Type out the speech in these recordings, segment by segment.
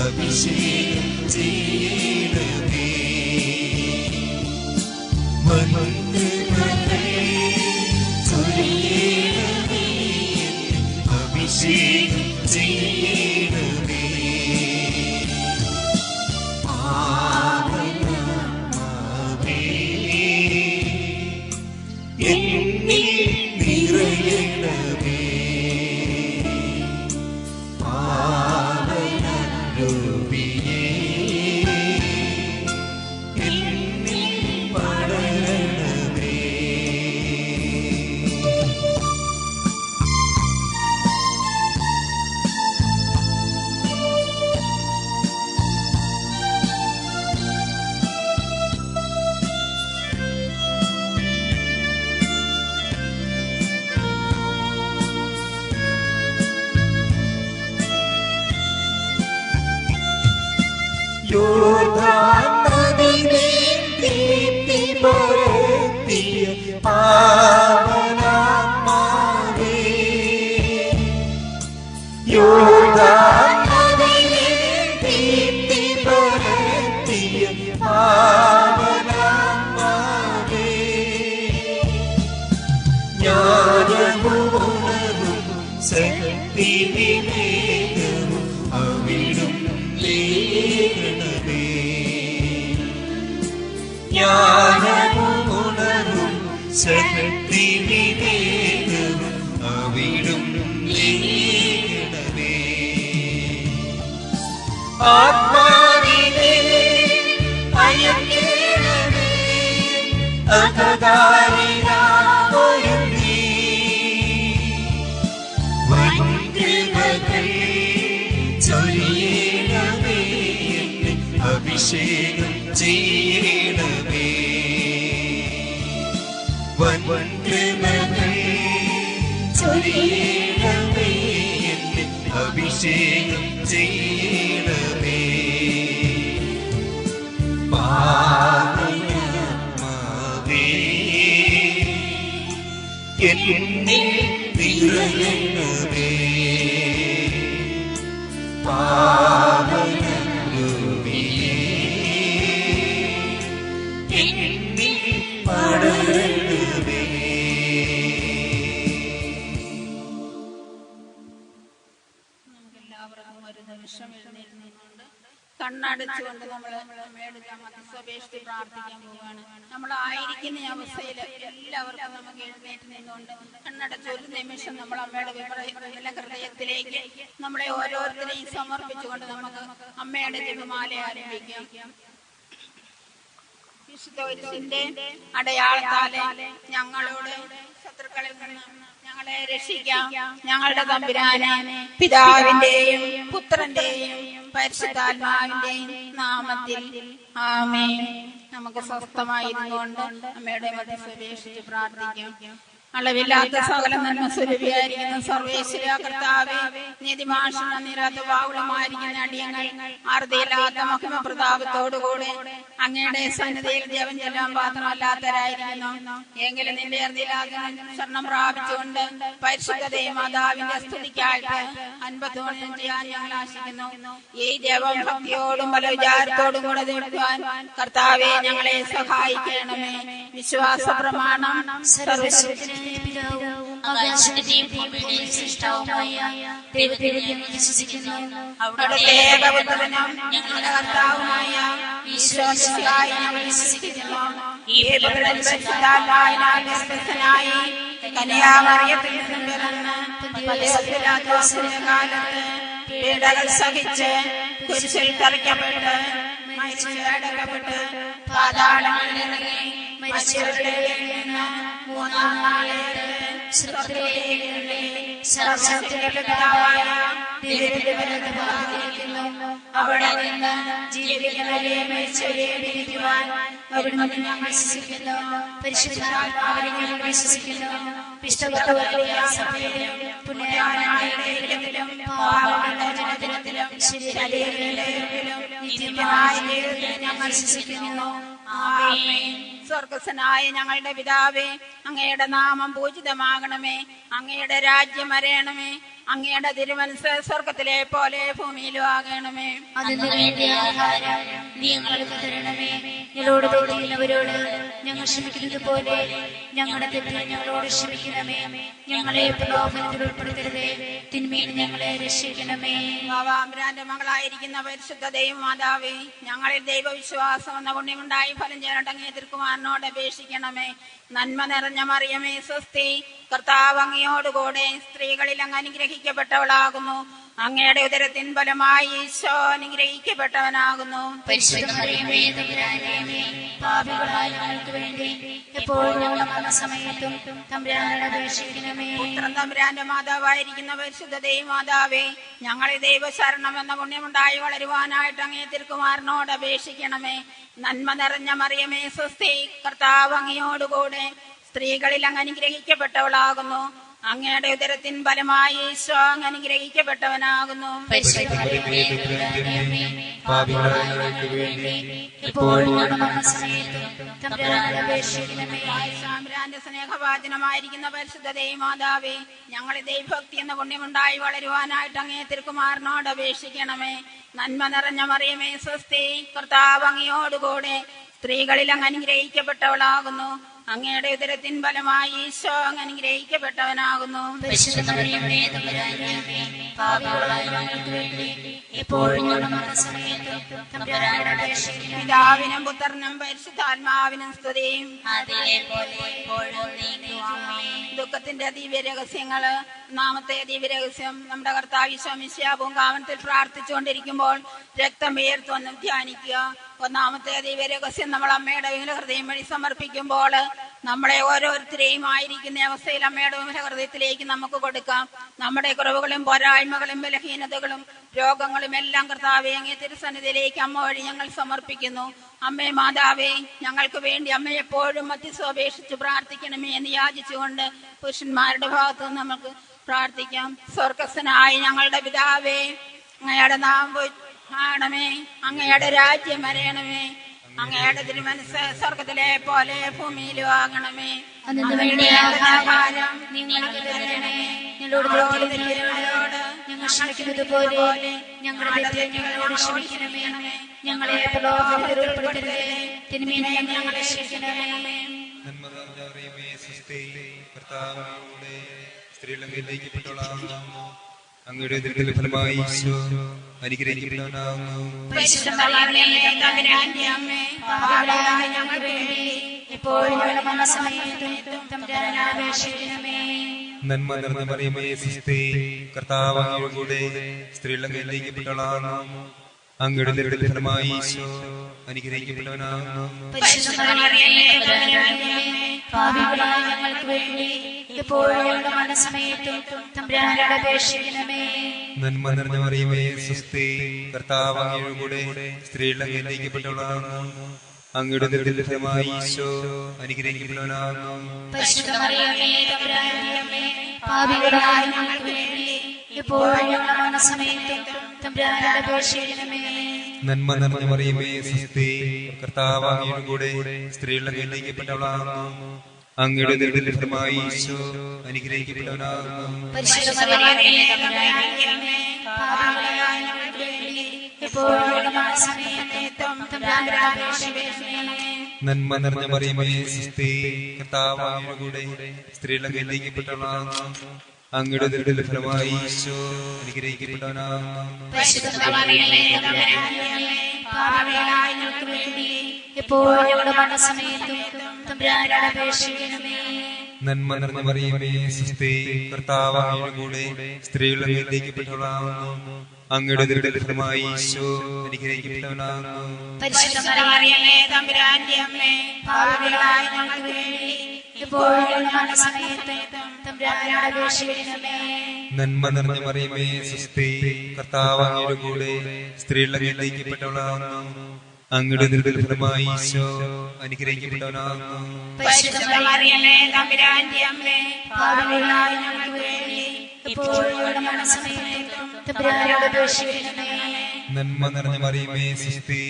അഭിഷേകം ചെയ്യണമേ വൻകൃപകൾ ചൊരിയണമേ എന്നെ അഭിഷേകം ചെയ്യണമേ പാവനമാവേ എന്നിൽ നിറയണമേ കണ്ണടച്ചുകൊണ്ട് നമ്മൾ അപേക്ഷിച്ച് പ്രാർത്ഥിക്കാൻ പോവുകയാണ്. നമ്മളായിരിക്കുന്ന അവസ്ഥയിൽ എല്ലാവർക്കും നമുക്ക് എഴുന്നേറ്റ് നിന്നുകൊണ്ട് കണ്ണടച്ച് ഒരു നിമിഷം നമ്മൾ അമ്മയുടെ വിമല ഹൃദയത്തിലേക്ക് നമ്മളെ ഓരോരുത്തരെയും സമർപ്പിച്ചുകൊണ്ട് നമുക്ക് അമ്മയുടെ ജപമാല ആരംഭിക്കാം. വിശുദ്ധ അടയാളത്താലെ ഞങ്ങളോട് ശത്രുക്കളിൽ നിന്ന് ഞങ്ങളെ രക്ഷിക്കാം. ഞങ്ങളുടെ തമ്പുരാനെ പിതാവിന്റെയും പുത്രന്റെയും പരിശുദ്ധാത്മാവിന്റെയും നാമത്തിൽ ആമേൻ. നമുക്ക് സ്വസ്ഥമായിരുന്നുകൊണ്ട് അമ്മയുടെ മധ്യസ്ഥ അപേക്ഷിച്ച് പ്രാർത്ഥിക്കാം. അളവില്ലാത്ത സകല നന്മ സ്വരൂപിയായിരിക്കുന്ന സർവേശ്വര കർത്താവേ, നീതിമാഷണ നിരാത്ത വാവുളമായിരിക്കുന്ന അടിയങ്ങൾ അർദ്ധയില്ലാത്ത മഹിമ പ്രതാപത്തോടുകൂടെ അങ്ങയുടെ സന്നിധിയിൽ ജപം ചെല്ലാൻ പാത്രമല്ലാത്തവരായിരിക്കുന്നു. എങ്കിലും നിന്റെ അർദ്ധയില്ലാത്ത ശരണം പ്രാപിച്ചുകൊണ്ട് പരിശുദ്ധതയെ മാതാവിന്റെ സ്തുതിക്കായിട്ട് അൻപത്തോളം ചെയ്യാൻ ഞങ്ങൾ ആശിക്കുന്നു. ഈ ജപം ഭക്തിയോടും പല വിചാരത്തോടും കൂടെ നേടുവാൻ കർത്താവെ ഞങ്ങളെ സഹായിക്കണമേ. വിശ്വാസ പ്രമാണം ആകാശത്തിന്റെയും ഭൂമിയുടെയും സൃഷ്ടാവുമായ ദൈവത്തിൽ ഞങ്ങൾ വിശ്വസിക്കുന്നു. അവിടുത്തെ ഏകപുത്രനും ഞങ്ങളുടെ കർത്താവുമായ ഈശോമിശിഹായിൽ ഞങ്ങൾ വിശ്വസിക്കുന്നു. ഈ പുത്രൻ പരിശുദ്ധാത്മാവിനാൽ ഗർഭസ്ഥനായി കന്യാമറിയത്തിൽ നിന്നും പിറന്ന് പതിവത്തിലാത്ത കാലത്ത് പീഡകൾ സഹിച്ച് കുരിശിൽ തറയ്ക്കപ്പെട്ട് മരിച്ചടക്കപ്പെട്ട് പാതാളങ്ങളിൽ ഇറങ്ങി മരിച്ചവരുടെ നിന്ന് മൂന്നാം നാളിൽ അവിടെ നിന്ന് ജീവിക്കുന്നവരെ മരിച്ചവരെ വിധിക്കുവാൻ അവിടുന്ന് ഞങ്ങൾ വിശ്വസിക്കുന്നു. പരിശുദ്ധാത്മാവിനെ ഞങ്ങൾ വിശ്വസിക്കുന്നു. വിശുദ്ധ സഭയിലും പുണ്യവാന്മാരുടെയും പാപമോചനത്തിലും ശരീരത്തിലും നിത്യമായ ദൈവത്തിൽ ഞങ്ങൾ വിശ്വസിക്കുന്നു. ആമേൻ. സ്വർഗസ്വനായ ഞങ്ങളുടെ പിതാവേ, അങ്ങയുടെ നാമം പൂജിതമാകണമേ. അങ്ങയുടെ രാജ്യം വരയണമേ. അങ്ങയുടെ തിരുമനസ്സ് സ്വർഗത്തിലെ പോലെ ഭൂമിയിലും ആകണമേ. അതിനു വേണ്ടി ആഹാരം നീ ഞങ്ങൾക്ക് തരണമേ. ഞങ്ങളോട് തോന്നിയവരോട് ഞങ്ങൾ ക്ഷമിക്കുന്നത് പോലെ ഞങ്ങളുടെ തെറ്റുകൾ ഞങ്ങളോട് ക്ഷമിക്കണമേ. ഞങ്ങളെ പ്രലോഭനത്തിൽ ഉൾപ്പെടുത്തരുതേ, തിന്മയിൽ ഞങ്ങളെ രക്ഷിക്കണമേ. ബാവാമ്പ്രാന്റെ മകളായിരിക്കുന്ന പരിശുദ്ധ ദൈവമാതാവേ, ഞങ്ങളിൽ ദൈവവിശ്വാസം എന്ന പുണ്യമുണ്ടായി ഫലം ചേരട്ടങ്ങേ തിരുക്കുമാരനോട് അപേക്ഷിക്കണമേ. നന്മ നിറഞ്ഞ മറിയമേ സ്വസ്തി, കർത്താവ് അങ്ങയോടുകൂടെ സ്ത്രീകളിൽ അങ്ങ് അനുഗ്രഹിക്കപ്പെട്ടവളാകുന്നു. അങ്ങയുടെ ഉദരത്തിൻ ഫലമായി ഈശോ അനുഗ്രഹിക്കപ്പെട്ടവനാകുന്നു. പരിശുദ്ധ മറിയമേ തമ്പുരാന്റമ്മേ, പാപികളായ ഞങ്ങൾക്ക് വേണ്ടി എപ്പോഴും ഞങ്ങളുടെ മരണസമയത്തും തമ്പുരാനോട് അപേക്ഷിക്കണമേ. പുത്രൻ തമ്പുരാന്റെ മാതാവായിരിക്കുന്ന പരിശുദ്ധ ദൈവമാതാവേ, ഞങ്ങളെ ദൈവശരണം എന്ന പുണ്യമുണ്ടായി വളരുവാനായിട്ട് അങ്ങേ തിരുക്കുമാരനോട് അപേക്ഷിക്കണമേ. നന്മ നിറഞ്ഞ മറിയമേ സ്വസ്തി, കർത്താവ് അങ്ങയോടുകൂടെ സ്ത്രീകളിൽ അങ്ങ് അനുഗ്രഹിക്കപ്പെട്ടവളാകുന്നു. അങ്ങയുടെ ഉദരത്തിൻ ഫലമായി ഈശോ അങ്ങ് അനുഗ്രഹിക്കപ്പെട്ടവനാകുന്നു. പരിശുദ്ധ മറിയമേ തമ്പുരാന്റമ്മേ, പാപികളായ ഞങ്ങൾക്ക് വേണ്ടി എപ്പോഴും ഞങ്ങളുടെ മരണസമയത്തും തമ്പുരാനോട് അപേക്ഷിക്കണമേ. സാമ്രാന്റെ സ്നേഹവാചനമായിരിക്കുന്ന പരിശുദ്ധ ദൈവമാതാവേ, ഞങ്ങളെ ദൈവഭക്തി എന്ന പുണ്യമുണ്ടായി വളരുവാനായിട്ട് അങ്ങേ തിരുക്കുമാരനോട് അപേക്ഷിക്കണമേ. നന്മ നിറഞ്ഞ മറിയമേ സ്വസ്തി, കർത്താവ് അങ്ങയോടുകൂടെ സ്ത്രീകളിൽ അങ്ങ് അനുഗ്രഹിക്കപ്പെട്ടവളാകുന്നു. അങ്ങയുടെ ഉദരത്തിൻ ഫലമായി ഈശോ അങ്ങ് അനുഗ്രഹിക്കപ്പെട്ടവനാകുന്നു. പരിശുദ്ധ മറിയമേ തമ്പുരാന്റമ്മേ, പാപികളായ ഞങ്ങൾക്ക് വേണ്ടി എപ്പോഴും ഞങ്ങളുടെ മരണസമയത്തും തമ്പുരാനോട് അപേക്ഷിക്കണമേ. പിതാവിനും പുത്രനും പരിശുദ്ധാത്മാവിനും സ്തുതിയും. അതിലെ പോലെ എപ്പോഴും നീക്കും. ആമേൻ. ദുഃഖത്തിന്റെ ദിവ്യരഹസ്യങ്ങള്. ഒന്നാമത്തെ ദിവ്യരഹസ്യം, നമ്മുടെ കർത്താവ് ഈശോ മിശിഹാ പൂങ്കാവനത്തിൽ പ്രാർത്ഥിച്ചുകൊണ്ടിരിക്കുമ്പോൾ രക്തം വിയർത്തുവന്നും ധ്യാനിക്കുക. ഒന്നാമത്തെ ദിവ്യരഹസ്യം, നമ്മൾ അമ്മയുടെ വിമല ഹൃദയം വഴി സമർപ്പിക്കുമ്പോൾ നമ്മളെ ഓരോരുത്തരെയും ആയിരിക്കുന്ന അവസ്ഥയിൽ അമ്മയുടെ വിമല ഹൃദയത്തിലേക്ക് നമുക്ക് കൊടുക്കാം. നമ്മുടെ കുറവുകളും പോരായ്മകളും ബലഹീനതകളും രോഗങ്ങളും എല്ലാം കർത്താവേ അങ്ങേ തിരുസന്നിധിയിലേക്ക് അമ്മ വഴി ഞങ്ങൾ സമർപ്പിക്കുന്നു. അമ്മേ മാതാവേ, ഞങ്ങൾക്ക് വേണ്ടി അമ്മ എപ്പോഴും മധ്യസ്ഥപേക്ഷിച്ച് പ്രാർത്ഥിക്കണമേ എന്ന് യാചിച്ചുകൊണ്ട് പുരുഷന്മാരുടെ ഭാഗത്ത് നിന്ന് നമുക്ക് പ്രാർത്ഥിക്കാം. സ്വർഗസ്ഥനായ ഞങ്ങളുടെ പിതാവേ, അങ്ങയുടെ നാമം ആണമേ, അങ്ങയുടെ രാജ്യം വരയണമേ. അങ്ങയുടെ തിരുമനസ്സ് സ്വർഗത്തിലെ പോലെ ഭൂമിയിലും ആകണമേ. അതിനു വേണ്ടി ആഹാരം നിങ്ങൾക്ക് തരണമേ. ഞങ്ങളോട് ഞങ്ങൾ ക്ഷമിക്കുന്നത് പോലെ ഞങ്ങളുടെ തെറ്റുകൾ ഞങ്ങളോട് ക്ഷമിക്കണമേ. ഞങ്ങളെ പ്രലോഭനത്തിൽ ഉൾപ്പെടുത്തരുതേ, തിന്മയിൽ ഞങ്ങളെ രക്ഷിക്കണമേ. അങ്ങയുടെ ഉദരത്തിൻ ഫലമായി ഈശോ അനുഗ്രഹിക്കപ്പെട്ടവനാകുന്നു. പരിശുദ്ധ മറിയമേ തമ്പുരാന്റെ അമ്മേ, പാപികളായ ഞങ്ങൾക്ക് വേണ്ടി എപ്പോഴും ഞങ്ങളുടെ മരണസമയത്തും തമ്പുരാനോട് അപേക്ഷിക്കണമേ. നന്മ നിറഞ്ഞ മറിയമേ സ്വസ്തി, കർത്താവ് അങ്ങയുടെ കൂടെ സ്ത്രീകൾ അനുഗ്രഹിക്കപ്പെട്ടവളാകുന്നു. അങ്ങയുടെ ഉദരത്തിൻ ഫലമായി ഈശോ അനുഗ്രഹിക്കപ്പെട്ടവനാകുന്നു. പരിശുദ്ധ മറിയമേ തമ്പുരാന്റെ അമ്മേ, പാപികളായ ഞങ്ങൾക്ക് വേണ്ടി എപ്പോഴും ഞങ്ങളുടെ മരണസമയത്തും തമ്പുരാനോട് അപേക്ഷിക്കണമേ. നന്മ നിറഞ്ഞ മറിയമേ സ്വസ്തി, കർത്താവ് അങ്ങയുടെ കൂടെ സ്ത്രീകൾ അനുഗ്രഹിക്കപ്പെട്ടവളാകുന്നു. അങ്ങയുടെ ഉദരത്തിൻ ഫലമായി ഈശോ അനുഗ്രഹിക്കപ്പെട്ടവനാകുന്നു. പരിശുദ്ധ മറിയമേ തമ്പുരാന്റെ അമ്മേ, പാപികളായ ഞങ്ങൾക്ക് വേണ്ടി എപ്പോഴും ഞങ്ങളുടെ മരണസമയത്തും തമ്പുരാനോട് അപേക്ഷിക്കണമേ. നന്മ നിറഞ്ഞ മറിയമേ സ്വസ്തി, കർത്താവ് അങ്ങയുടെ കൂടെ സ്ത്രീകൾ അനുഗ്രഹിക്കപ്പെട്ടവളാകുന്നു. അങ്ങയുടെ ഉദരത്തിൻ ഫലമായി ഈശോ അനുഗ്രഹിക്കപ്പെട്ടവനാകുന്നു. പരിശുദ്ധ മറിയമേ തമ്പുരാന്റെ അമ്മേ, പാപികളായ ഞങ്ങൾക്ക് വേണ്ടി എപ്പോഴും ഞങ്ങളുടെ മരണസമയത്തും തമ്പുരാനോട് അപേക്ഷിക്കണമേ. നന്മ നിറഞ്ഞ മറിയമേ സ്വസ്തി, കർത്താവ് അങ്ങയുടെ കൂടെ സ്ത്രീകൾ അനുഗ്രഹിക്കപ്പെട്ടവളാകുന്നു. അങ്ങയുടെ ഉദരത്തിൻ ഫലമായി ഈശോ അനുഗ്രഹിക്കപ്പെട്ടവനാകുന്നു. പരിശുദ്ധ മറിയമേ തമ്പുരാന്റെ അമ്മേ, പാപികളായ ഞങ്ങൾക്ക് വേണ്ടി എപ്പോഴും ഞങ്ങളുടെ മരണസമയത്തും തമ്പുരാനോട് അപേക്ഷിക്കണമേ. നന്മ നിറഞ്ഞ മറിയമേ സ്വസ്തി, കർത്താവ് അങ്ങയുടെ കൂടെ സ്ത്രീകൾ അനുഗ്രഹിക്കപ്പെട്ടവളാകുന്നു. അങ്ങയുടെ ഉദരത്തിൻ ഫലമായി ഈശോ അനുഗ്രഹിക്കപ്പെട്ടവനാകുന്നു. പരിശുദ്ധ മറിയമേ തമ്പുരാന്റെ അമ്മേ, പാപികളായ ഞങ്ങൾക്ക് വേണ്ടി എപ്പോഴും ഞങ്ങളുടെ മരണസമയത്തും തമ്പുരാനോട് അപേക്ഷിക്കണമേ. നന്മ നിറഞ്ഞ മറിയമേ സ്വസ്തി, കർത്താവ് അങ്ങയുടെ കൂടെ സ്ത്രീകൾ അനുഗ്രഹിക്കപ്പെട്ടവളാകുന്നു. അങ്ങയുടെ ഉദരത്തിൻ ഫലമായി ഈശോ അനുഗ്രഹിക്കപ്പെട്ടവനാകുന്നു. പരിശുദ്ധ മറിയമേ തമ്പുരാന്റെ അമ്മേ, പാപികളായ ഞങ്ങൾക്ക് വേണ്ടി ഇപ്പോഴും ഞങ്ങളുടെ മരണസമയത്തും തമ്പുരാനോട് അപേക്ഷിക്കണമേ. നന്മ നിറഞ്ഞ മറിയമേ സ്വസ്തി,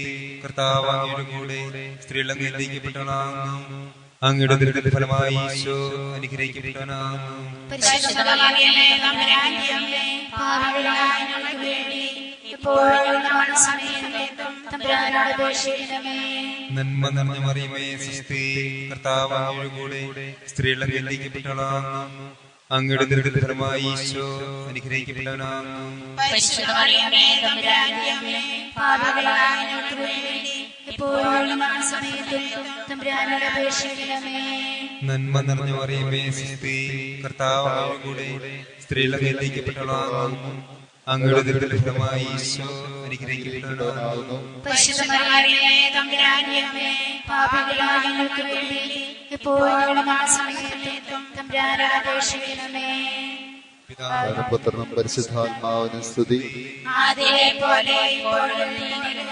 കർത്താവ് അങ്ങയുടെ കൂടെ സ്ത്രീകൾ അങ്ങ് അനുഗ്രഹിക്കപ്പെട്ടവനാകുന്നു. അങ്ങയുടെ ഉദരത്തിൻ ഫലമായി ഈശോ അനുഗ്രഹിക്കപ്പെട്ടവനാകുന്നു. പരിശുദ്ധ മറിയമേ തമ്പുരാന്റെ അമ്മേ, പാപികളായ ഞങ്ങൾക്ക് വേണ്ടി ഇപ്പോഴും ഞങ്ങളുടെ മരണസമയത്തും തമ്പുരാനോട് അപേക്ഷിക്കണമേ. നന്മ നിറഞ്ഞ മറിയമേ സ്വസ്തി, കർത്താവ് അങ്ങയുടെ കൂടെ സ്ത്രീകൾ അങ്ങ് അനുഗ്രഹിക്കപ്പെട്ടവളാകുന്നു. അങ്ങയുടെ ഉദരത്തിൻ ഫലമായി ഈശോ അനുഗ്രഹിക്കപ്പെട്ടവനാകുന്നു. പരിശുദ്ധ മറിയമേ തമ്പുരാന്റെ അമ്മേ, പാപികളായ ഞങ്ങൾക്ക് വേണ്ടി ഇപ്പോഴും ഞങ്ങളുടെ മരണസമയത്തും തമ്പുരാനോട് അപേക്ഷിക്കണമേ. നന്മ നിറഞ്ഞ മറിയമേ സ്വസ്തി, കർത്താവ് അങ്ങയുടെ കൂടെ സ്ത്രീകൾ അങ്ങ് അനുഗ്രഹിക്കപ്പെട്ടവളാകുന്നു. അങ്ങയുടെ ഉദരത്തിൻ ഫലമായി ഈശോ അനുഗ്രഹിക്കപ്പെട്ടവനാകുന്നു. പരിശുദ്ധ മറിയമേ തമ്പുരാന്റെ അമ്മേ, പാപികളായ ഞങ്ങൾക്ക് വേണ്ടി ഇപ്പോഴും ഞങ്ങളുടെ മരണസമയത്തും തമ്പുരാനോട് അപേക്ഷിക്കണമേ. പിതാവിനും പുത്രനും പരിശുദ്ധാത്മാവിനും സ്തുതി. ആദിയിലെ പോലെ ഇപ്പോഴും എന്നേക്കും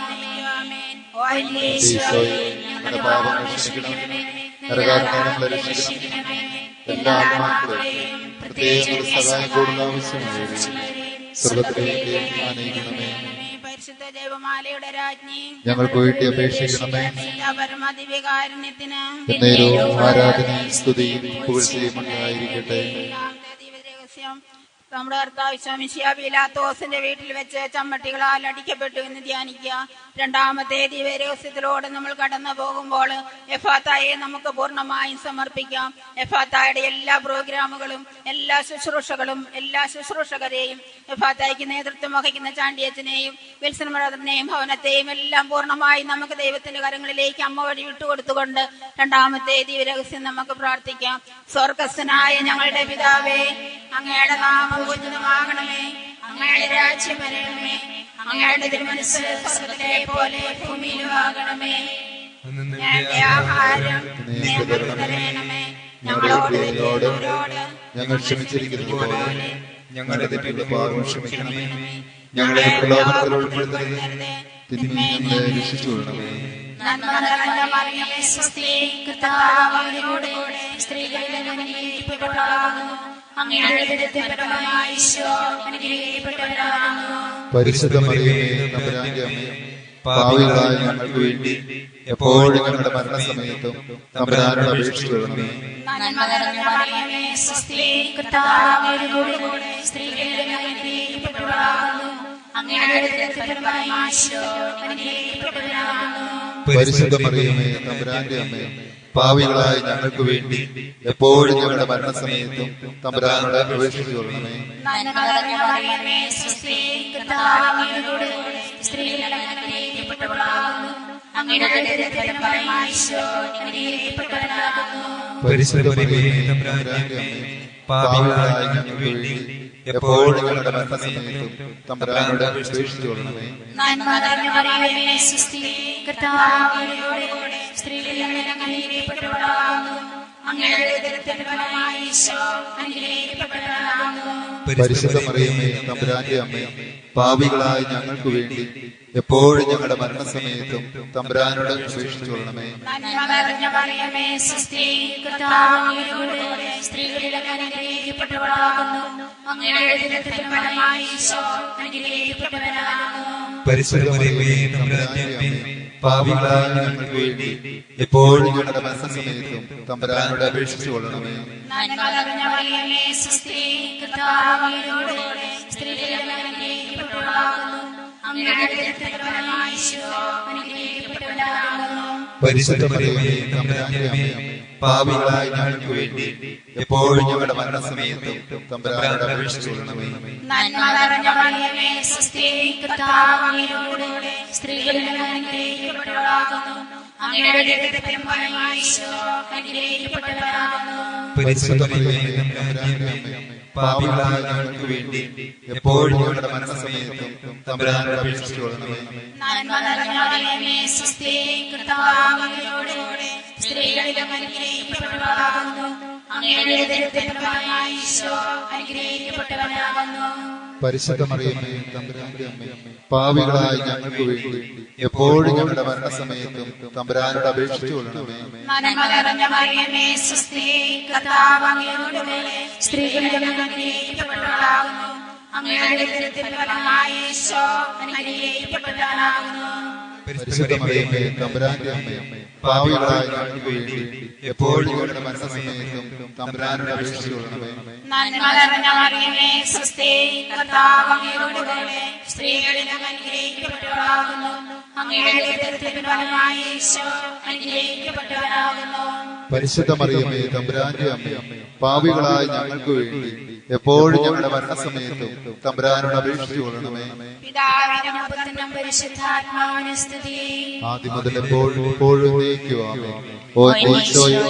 ആമേൻ. ഓ ഈശോയെ, ഞങ്ങളുടെ പാപങ്ങൾ ക്ഷമിക്കണമേ, നരകാഗ്നിയിൽ ഞങ്ങളെ രക്ഷിക്കണമേ. എല്ലാ ആത്മാക്കളെയും പ്രത്യേകം സഹായം കൂടുതൽ ആവശ്യമുള്ളവരെ സ്വർഗ്ഗത്തിലേക്ക് ആനയിക്കണമേ. പരിശുദ്ധ ദേവമാലയുടെ രാജ്ഞി, ഞങ്ങൾക്ക് വേണ്ടി അപേക്ഷിക്കണമേ. പരമദിവ്യകാരുണ്യത്തിന് എന്നേരവും ആരാധനയും സ്തുതിയും പുകഴ്ചയും ഉണ്ടായിരിക്കട്ടെ. രഹസ്യം നമ്മുടെ കർത്താവ് ശമിശിഹാ പീലാത്തോസിന്റെ വീട്ടിൽ വെച്ച് ചമ്മട്ടികളാൽ അടിക്കപ്പെട്ടു എന്ന് ധ്യാനിക്കുക. രണ്ടാമത്തെ ദിവ്യരഹസ്യത്തിലൂടെ നമ്മൾ കടന്നു പോകുമ്പോൾ എഫാത്തായെ നമുക്ക് പൂർണ്ണമായും സമർപ്പിക്കാം. എഫാത്തായുടെ എല്ലാ പ്രോഗ്രാമുകളും എല്ലാ ശുശ്രൂഷകളും എല്ലാ ശുശ്രൂഷകരെയും എഫാത്തായ്ക്ക് നേതൃത്വം വഹിക്കുന്ന ചാണ്ടിയച്ചനെയും വിൽസൺ ബ്രദറിനെയും ഭവനത്തെയും എല്ലാം പൂർണ്ണമായും നമുക്ക് ദൈവത്തിന്റെ കരങ്ങളിലേക്ക് അമ്മ വഴി വിട്ടുകൊടുത്തുകൊണ്ട് രണ്ടാമത്തെ ദിവ്യരഹസ്യം നമുക്ക് പ്രാർത്ഥിക്കാം. സ്വർഗസ്ഥനായ ഞങ്ങളുടെ പിതാവേ, അങ്ങയുടെ നാമം പൂജിതമാകണമേ, അങ്ങയുടെ രാജ്യം വരണമേ, അങ്ങയുടെ തിരുമനസ്സ് സ്വർഗ്ഗത്തിലെ പോലെ ഭൂമിയിലും ആകണമേ. ഞങ്ങളുടെ ആഹാരം ഞങ്ങൾക്ക് തരണമേ, ഞങ്ങളോട് തെറ്റുന്നവരോട് ഞങ്ങൾ ക്ഷമിച്ചിരിക്കുന്നത് പോലെ ഞങ്ങളുടെ തെറ്റുകൾ പാപം ക്ഷമിക്കണമേ. ഞങ്ങളെ പ്രലോഭനത്തിൽ ഉൾപ്പെടുത്തരുത്, തിന്മയിൽ ഞങ്ങളെ രക്ഷിച്ചുകൊള്ളണമേ. നന്മ നിറഞ്ഞ മറിയമേ സ്വസ്തി, കർത്താവ് അങ്ങയോട് കൂടെ സ്ത്രീകളിൽ അനുഗ്രഹിക്കപ്പെട്ടവളാകുന്നു. അങ്ങയുടെ ഉദരത്തിൻ ഫലമായി ഈശോ അനുഗ്രഹിക്കപ്പെട്ടവനാകുന്നു. പരിശുദ്ധ മറിയമേ തമ്പുരാന്റെ അമ്മേ, പാപികളായ ഞങ്ങൾക്ക് വേണ്ടി എപ്പോഴും ഞങ്ങളുടെ മരണസമയത്തും തമ്പുരാനോട് അപേക്ഷിച്ചുകൊള്ളണമേ. നന്മ നിറഞ്ഞ മറിയമേ സ്വസ്തി, കർത്താവ് അങ്ങയോട് കൂടെ സ്ത്രീകളിൽ അനുഗ്രഹിക്കപ്പെട്ടവളാകുന്നു. അങ്ങയുടെ ഉദരത്തിൻ ഫലമായി ഈശോ അനുഗ്രഹിക്കപ്പെട്ടവനാകുന്നു. പരിശുദ്ധ മറിയമേ തമ്പുരാന്റെ അമ്മേ, പാപികളായ ഞങ്ങൾക്ക് വേണ്ടി എപ്പോഴും ഞങ്ങളുടെ മരണസമയത്തും തമ്പുരാനോട് അപേക്ഷിച്ചുകൊള്ളണമേ. നന്മ നിറഞ്ഞ മറിയമേ സ്വസ്തി, കർത്താവ് അങ്ങയോട് കൂടെ സ്ത്രീകളിൽ അനുഗ്രഹിക്കപ്പെട്ടവളാകുന്നു. അങ്ങയുടെ ഉദരത്തിൻ ഫലമായി ഈശോ അനുഗ്രഹിക്കപ്പെട്ടവനാകുന്നു. പരിശുദ്ധ മറിയമേ തമ്പുരാന്റെ അമ്മേ, പാപികളായ ഞങ്ങൾക്ക് വേണ്ടി എപ്പോഴും ഞങ്ങളുടെ മരണസമയത്തും തമ്പുരാനോട് അപേക്ഷിച്ചുകൊള്ളണമേ. നന്മ നിറഞ്ഞ മറിയമേ സ്വസ്തി, കർത്താവ് അങ്ങയോട് കൂടെ സ്ത്രീകളിൽ അനുഗ്രഹിക്കപ്പെട്ടവളാകുന്നു. അങ്ങയുടെ ഉദരത്തിൻ ഫലമായി ഈശോ അനുഗ്രഹിക്കപ്പെട്ടവനാകുന്നു. പരിശുദ്ധ മറിയമേ തമ്പുരാന്റെ അമ്മേ, പാപികളായ ഞങ്ങൾക്ക് വേണ്ടി എപ്പോഴും ഞങ്ങളുടെ മരണസമയത്തും തമ്പുരാനോട് അപേക്ഷിച്ചുകൊള്ളണമേ. നന്മ നിറഞ്ഞ മറിയമേ സ്വസ്തി, കർത്താവ് അങ്ങയോട് കൂടെ സ്ത്രീകളിൽ അനുഗ്രഹിക്കപ്പെട്ടവളാകുന്നു. അങ്ങയുടെ ഉദരത്തിൻ ഫലമായി ഈശോ അനുഗ്രഹിക്കപ്പെട്ടവനാകുന്നു. പരിശുദ്ധ മറിയമേ തമ്പുരാന്റെ അമ്മേ, പാപികളായ ഞങ്ങൾക്ക് വേണ്ടി എപ്പോഴും ഞങ്ങളുടെ മരണസമയത്തും തമ്പുരാനോട് അപേക്ഷിച്ചുകൊള്ളണമേ. നന്മ നിറഞ്ഞ മറിയമേ സ്വസ്തി, കർത്താവ് അങ്ങയോട് കൂടെ സ്ത്രീകളിൽ അനുഗ്രഹിക്കപ്പെട്ടവളാകുന്നു. അങ്ങയുടെ ഉദരത്തിൻ ഫലമായി ഈശോ അനുഗ്രഹിക്കപ്പെട്ടവനാകുന്നു. പരിശുദ്ധ മറിയമേ തമ്പുരാന്റെ അമ്മേ, പാപികളായ ഞങ്ങൾക്ക് വേണ്ടി എപ്പോഴും ഞങ്ങളുടെ മരണസമയത്തും തമ്പുരാനോട് അപേക്ഷിച്ചുകൊള്ളണമേ. നന്മ നിറഞ്ഞ മറിയമേ സ്വസ്തി, കർത്താവ് അങ്ങയോട് കൂടെ സ്ത്രീകളിൽ അനുഗ്രഹിക്കപ്പെട്ടവളാകുന്നു. അങ്ങയുടെ ഉദരത്തിൻ ഫലമായി ഈശോ അനുഗ്രഹിക്കപ്പെട്ടവനാകുന്നു. പരിശുദ്ധ മറിയമേ തമ്പുരാന്റെ അമ്മേ, പാപികളായ ഞങ്ങൾക്ക് വേണ്ടി എപ്പോഴും ഞങ്ങളുടെ മരണസമയത്തും തമ്പുരാനോട് അപേക്ഷിച്ചുകൊള്ളണമേ. നന്മ നിറഞ്ഞ മറിയമേ സ്വസ്തി, കർത്താവ് അങ്ങയോട് കൂടെ സ്ത്രീകളിൽ അനുഗ്രഹിക്കപ്പെട്ടവളാകുന്നു. അങ്ങയുടെ ഉദരത്തിൻ ഫലമായി ഈശോ അനുഗ്രഹിക്കപ്പെട്ടവനാകുന്നു. പരിശുദ്ധ മറിയമേ തമ്പുരാന്റെ അമ്മേ, പാപികളായ ഞങ്ങൾക്ക് വേണ്ടി എപ്പോഴും ഞങ്ങളുടെ മരണസമയത്തും തമ്പുരാനോട് അപേക്ഷിച്ചു കൊള്ളണമേ. നന്മ നിറഞ്ഞ മറിയമേ സ്വസ്തി, കർത്താവ് അങ്ങയോടുകൂടെ സ്ത്രീകളിൽ അങ്ങ് അനുഗ്രഹിക്കപ്പെട്ടവളാകുന്നു. അങ്ങയുടെ ഉദരത്തിൻ ഫലമായി ഈശോ അനുഗ്രഹിക്കപ്പെട്ടവനാകുന്നു. പരിശുദ്ധ മറിയമേ തമ്പുരാന്റെ അമ്മേ, പാപികളായ ഞങ്ങൾക്ക് വേണ്ടി എപ്പോഴും ഞങ്ങളുടെ മരണസമയത്തും തമ്പുരാനോട് അപേക്ഷിച്ചു കൊള്ളണമേ. നന്മ നിറഞ്ഞ മറിയമേ സ്വസ്തി, കർത്താവ് അങ്ങയോടുകൂടെ സ്ത്രീകളിൽ അങ്ങ് അനുഗ്രഹിക്കപ്പെട്ടവളാകുന്നു. അങ്ങയുടെ ഉദരത്തിൻ ഫലമായി ഈശോ അനുഗ്രഹിക്കപ്പെട്ടവനാകുന്നു. പരിശുദ്ധ മറിയമേ തമ്പുരാന്റെ അമ്മേ, പാപികളായ ഞങ്ങൾക്ക് വേണ്ടി എപ്പോഴും ഞങ്ങളുടെ മരണസമയത്തും തമ്പുരാനോട് അപേക്ഷിച്ചു കൊള്ളണമേ. പിതാവിനും പുത്രനും പരിശുദ്ധാത്മാവിനും സ്തുതി. ആദ്യം മുതൽ എപ്പോഴും ഇപ്പോഴും ആമേൻ. ഓ ഈശോയെ,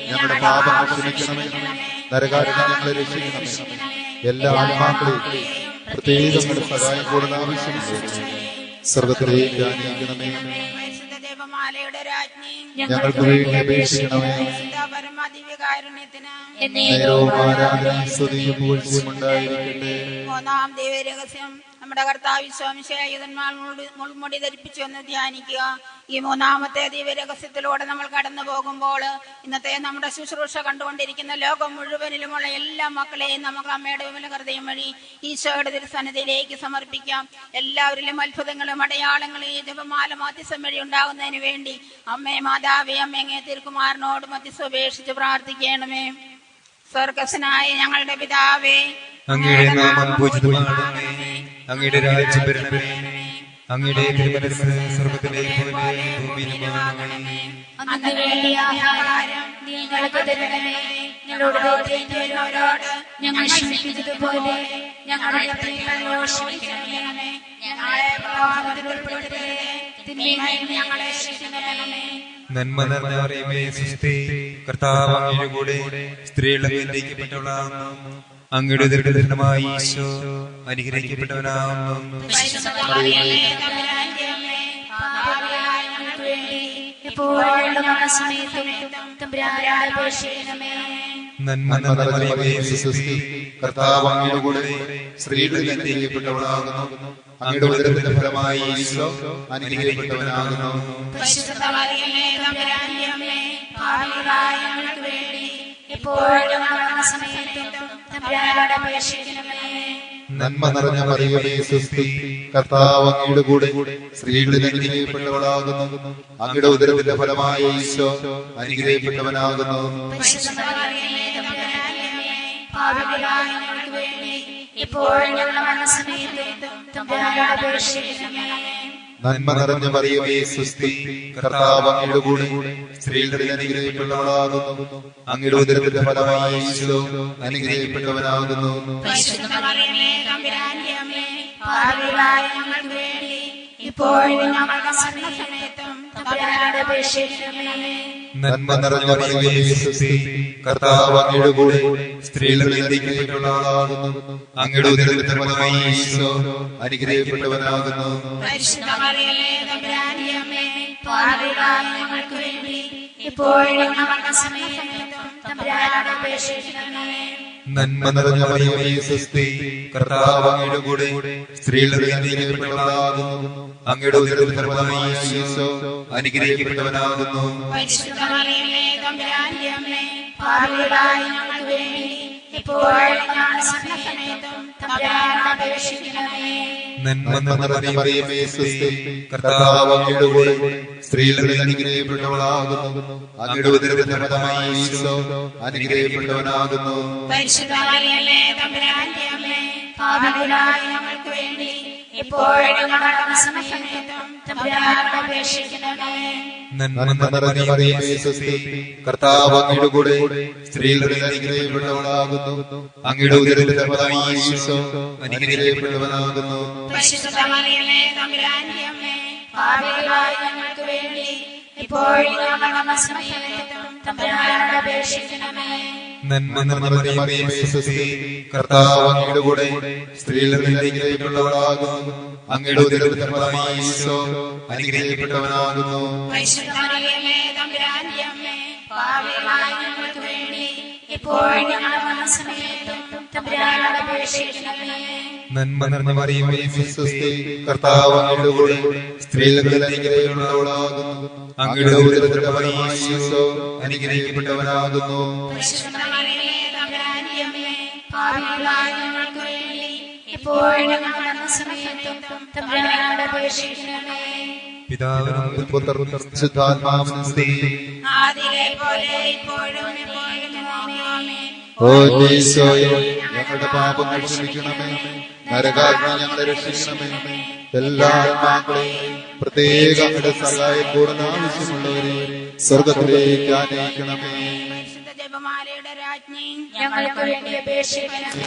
ഞങ്ങളുടെ പാപങ്ങൾ ക്ഷമിക്കണമേ, നരകാരിനെ ഞങ്ങളെ രക്ഷിക്കണമേ, എല്ലാ ആത്മാക്കളെയും പ്രത്യേകം ഞങ്ങളുടെ സഹായം കൂടുതൽ ആവശ്യമുണ്ട്. സ്വർഗത്തിലേക്ക് ആനയിക്കണമേ, പരിശുദ്ധ ദേവമാലയുടെ രാജ്ഞി ഞങ്ങൾക്ക് വേണ്ടി അപേക്ഷിക്കണമേ. പരമദിവ്യകാരുണ്യത്തിന് നേരവും ആരാധനയും സ്തുതിയും പുകഴ്ചയും ഉണ്ടായിരിക്കട്ടെ. മൂന്നാം ദൈവരഹസ്യം, നമ്മുടെ കർത്താവ് സ്വാമിശേയുധന്മാർ മുൾമുടി ധരിപ്പിച്ചു എന്ന് ധ്യാനിക്കുക. ഈ മൂന്നാമത്തെ ദൈവരഹസ്യത്തിലൂടെ നമ്മൾ കടന്നു പോകുമ്പോൾ ഇന്നത്തെ നമ്മുടെ ശുശ്രൂഷ കണ്ടുകൊണ്ടിരിക്കുന്ന ലോകം മുഴുവനിലുമുള്ള എല്ലാ മക്കളെയും നമുക്ക് അമ്മയുടെ വിമല ഹൃദയം വഴി ഈശോയുടെ തിരുസന്നിധിയിലേക്ക് സമർപ്പിക്കാം. എല്ലാവരിലും അത്ഭുതങ്ങളും അടയാളങ്ങളും ഈ ജപമാല മധ്യസ്ഥം വഴി ഉണ്ടാകുന്നതിന് വേണ്ടി അമ്മേ മാതാവേ, അമ്മയെ തിരുക്കുമാരനോട് മധ്യസ്ഥം ഉപേക്ഷിച്ച് പ്രാർത്ഥിക്കണമേ. സ്വർഗസ്വനായ ഞങ്ങളുടെ പിതാവേ, അങ്ങയുടെ നാമം പൂജിതമാകണമേ, അങ്ങയുടെ രാജ്യം വരണമേ, അങ്ങയുടെ തിരുമനസ്സ് സ്വർഗ്ഗത്തിലെ പോലെ ഭൂമിയിലുമാകണമേ. അന്ന് വേണ്ടി ആഹാരം നീ ഞങ്ങൾക്ക് തരണമേ. ഞങ്ങളോട് തെറ്റ് ചെയ്യുന്നവരോട് ഞങ്ങൾ ക്ഷമിക്കുന്നത് പോലെ ഞങ്ങളുടെ തെറ്റുകളോട് ക്ഷമിക്കണമേ. ഞങ്ങളെ പ്രലോഭനത്തിൽ ഉൾപ്പെടുത്തരുതേ, തിന്മയിൽ നിന്ന് ഞങ്ങളെ രക്ഷിക്കണമേ. നന്മ നിറഞ്ഞ മറിയമേ സ്വസ്തി, കർത്താവ് അങ്ങയുടെ കൂടെ സ്ത്രീകളെ അനുഗ്രഹിക്കപ്പെട്ടവളാകുന്നു. അങ്ങയുടെ ഉദരത്തിൻ ഫലമായി ഈശോ അനുഗ്രഹിക്കപ്പെട്ടവനാകുന്നു. പരിശുദ്ധ മറിയമേ തമ്പുരാന്റെ അമ്മേ, പാപികളായ ഞങ്ങൾക്ക് വേണ്ടി എപ്പോഴും മരണസമയത്തും തമ്പുരാനോട് അപേക്ഷിക്കണമേ. നന്മ നിറഞ്ഞ മറിയമേ സ്വസ്തി, കർത്താവ് അങ്ങയുടെ കൂടെ സ്ത്രീകളിൽ അനുഗ്രഹിക്കപ്പെട്ടവളാകുന്നു. അങ്ങയുടെ ഉദരത്തിന്റെ ഫലമായി ഈശോ അനുഗ്രഹിക്കപ്പെട്ടവനാകുന്നു. പരിശുദ്ധ മറിയമേ തമ്പുരാന്റെ അമ്മേ, പാപികളായ ഞങ്ങൾക്ക് വേണ്ടി എപ്പോഴും മരണസമയത്തും തമ്പുരാനോട് അപേക്ഷിക്കണമേ. നന്മ നിറഞ്ഞ മറിയമേ സ്വസ്തി, കർത്താവ് അങ്ങയുടെ കൂടെ സ്ത്രീകളിൽ അനുഗ്രഹിക്കപ്പെട്ടവളാകുന്നു. അങ്ങയുടെ ഉദരത്തിന്റെ ഫലമായി ഈശോ അനുഗ്രഹിക്കപ്പെട്ടവനാകുന്നു. പരിശുദ്ധ മറിയമേ തമ്പുരാന്റെ അമ്മേ, പാപികളായ ഞങ്ങൾക്ക് വേണ്ടി എപ്പോഴും മരണസമയത്തും തമ്പുരാനോട് അപേക്ഷിക്കണമേ. നന്മ നിറഞ്ഞ മറിയമേ സ്വസ്തി, കർത്താവ് അങ്ങയുടെ കൂടെ സ്ത്രീകളിൽ അനുഗ്രഹിക്കപ്പെട്ടവളാകുന്നു. അങ്ങയുടെ ഉദരത്തിന്റെ ഫലമായി ഈശോ അനുഗ്രഹിക്കപ്പെട്ടവനാകുന്നു. പരിശുദ്ധ മറിയമേ തമ്പുരാന്റെ അമ്മേ, പാപികളായ ഞങ്ങൾക്ക് വേണ്ടി എപ്പോഴും മരണസമയത്തും തമ്പുരാനോട് അപേക്ഷിക്കണമേ. നന്മ നിറഞ്ഞ മറിയമേ സ്വസ്തി, കർത്താവ് അങ്ങയുടെ കൂടെ സ്ത്രീകളിൽ അനുഗ്രഹിക്കപ്പെട്ടവളാകുന്നു. അങ്ങയുടെ ഉദരത്തിൻ ഫലമായി ഈശോ അനുഗ്രഹിക്കപ്പെട്ടവനാകുന്നു. പരിശുദ്ധ മറിയമേ തമ്പുരാന്റെ അമ്മേ, പാപികളായ ഞങ്ങൾക്ക് വേണ്ടി എപ്പോഴും മരണസമയത്തും തമ്പുരാനോട് അപേക്ഷിക്കണമേ. നന്മ നിറഞ്ഞ മറിയമേ സ്വസ്തി, കർത്താവ് അങ്ങയുടെ കൂടെ സ്ത്രീകളിൽ അനുഗ്രഹിക്കപ്പെട്ടവളാകുന്നു. അങ്ങയുടെ ഉദരത്തിൻ ഫലമായി ഈശോ അനുഗ്രഹിക്കപ്പെട്ടവനാകുന്നു. പരിശുദ്ധ മറിയമേ തമ്പുരാന്റെ അമ്മേ, പാപികളായ ഞങ്ങൾക്ക് വേണ്ടി എപ്പോഴും മരണസമയത്തും തമ്പുരാനോട് അപേക്ഷിക്കണമേ. നന്മ നിറഞ്ഞ മറിയമേ സ്വസ്തി, കർത്താവ് അങ്ങയുടെ കൂടെ സ്ത്രീകളിൽ അനുഗ്രഹിക്കപ്പെട്ടവളാകുന്നു. അങ്ങയുടെ ഉദരത്തിന്റെ ഫലമായി ഈശോ അനുഗ്രഹിക്കപ്പെട്ടവനാകുന്നു. പരിശുദ്ധ മറിയമേ തമ്പുരാന്റെ അമ്മേ, പാപികളായ ഞങ്ങൾക്ക് വേണ്ടി എപ്പോഴും മരണസമയത്തും തമ്പുരാനോട് അപേക്ഷിക്കണമേ. നന്മ നിറഞ്ഞ മറിയമേ സ്വസ്തി, കർത്താവ് അങ്ങയുടെ കൂടെ സ്ത്രീകളിൽ അനുഗ്രഹിക്കപ്പെട്ടവളാകുന്നു. അങ്ങയുടെ ഉദരത്തിന്റെ ഫലമായി ഈശോ അനുഗ്രഹിക്കപ്പെട്ടവനാകുന്നു. പരിശുദ്ധ മറിയമേ തമ്പുരാന്റെ അമ്മേ, പാപികളായ ഞങ്ങൾക്ക് വേണ്ടി എപ്പോഴും മരണസമയത്തും തമ്പുരാനോട് അപേക്ഷിക്കണമേ. നന്മ നിറഞ്ഞ മറിയമേ സ്വസ്തി, കർത്താവ് അങ്ങയുടെ കൂടെ സ്ത്രീകളിൽ അനുഗ്രഹിക്കപ്പെട്ടവളാകുന്നു. അങ്ങയുടെ ഉദരത്തിന്റെ ഫലമായി ഈശോ അനുഗ്രഹിക്കപ്പെട്ടവനാകുന്നു. പരിശുദ്ധ മറിയമേ തമ്പുരാന്റെ അമ്മേ, പാപികളായ ഞങ്ങൾക്ക് വേണ്ടി എപ്പോഴും മരണസമയത്തും തമ്പുരാനോട് അപേക്ഷിക്കണമേ. നന്മ നിറഞ്ഞ മറിയമേ സ്വസ്തി, കർത്താവ് അങ്ങയുടെ കൂടെ സ്ത്രീകളിൽ അനുഗ്രഹിക്കപ്പെട്ടവളാകുന്നു. അങ്ങയുടെ ഉദരത്തിന്റെ ഫലമായി ഈശോ അനുഗ്രഹിക്കപ്പെട്ടവനാകുന്നു. പിതാവിനും പുത്രനും പരിശുദ്ധാത്മാവിനും സ്തുതി. ഓ ഈശോയെ, ഞങ്ങളുടെ പാപങ്ങൾ ക്ഷമിക്കണമേ, നരകാഗ്നി ഞങ്ങളെ രക്ഷിക്കണമേ, എല്ലാ ആത്മാക്കളെയും പ്രത്യേക അങ്ങയുടെ സഹായം കൂടുതൽ ആവശ്യമുള്ളവരെ സ്വർഗത്തിലേക്ക് ആനയിക്കണമേ. ജപമാലയുടെ രാജ്ഞി ഞങ്ങൾക്ക് വേണ്ടി അപേക്ഷിക്കണമേ.